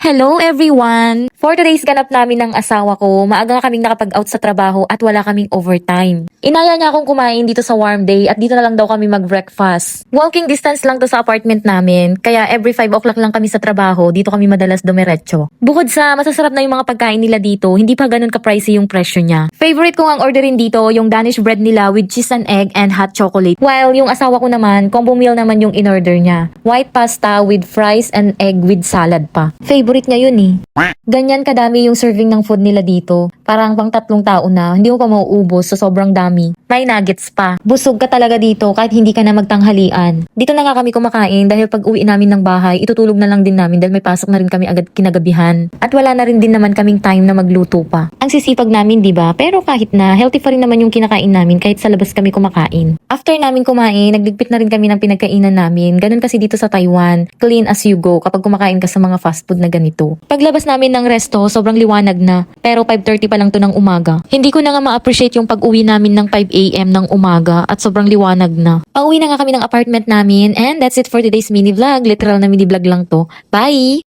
Hello everyone! For today's ganap namin ng asawa ko, maaga kaming nakapag-out sa trabaho at wala kaming overtime. Inaya niya akong kumain dito sa warm day at dito na lang daw kami mag-breakfast. Walking distance lang to sa apartment namin, kaya every 5 o'clock lang kami sa trabaho, dito kami madalas dumiretso. Bukod sa masasarap na yung mga pagkain nila dito, hindi pa ganun ka-pricey yung presyo niya. Favorite ko ang orderin dito yung Danish bread nila with cheese and egg and hot chocolate. While yung asawa ko naman, combo meal naman yung in-order niya. White pasta with fries and egg with salad pa. Favorite niya yun eh. Ganyan kadami yung serving ng food nila dito. Parang pang 3 tao na, hindi mo pa mauubos sa sobrang dami. May nuggets pa. Busog ka talaga dito kahit hindi ka na magtanghalian. Dito na nga kami kumakain dahil pag uwi namin ng bahay, itutulog na lang din namin dahil may pasok na rin kami agad kinagabihan. At wala na rin din naman kaming time na magluto pa. Ang sisipag namin, di ba? Pero kahit na, healthy pa rin naman yung kinakain namin kahit sa labas kami kumakain. After namin kumain, nagligpit na rin kami ng pinagkainan namin. Ganun kasi dito sa Taiwan, clean as you go kapag kumakain ka sa mga fast food na ganito. Paglabas namin ng resto, sobrang liwanag na. Pero 5:30 pa lang to ng umaga. Hindi ko na nga ma-appreciate yung pag-uwi namin ng 5 AM ng umaga at sobrang liwanag na. Pauwi na nga kami ng apartment namin and that's it for today's mini vlog. Literal na mini vlog lang to. Bye!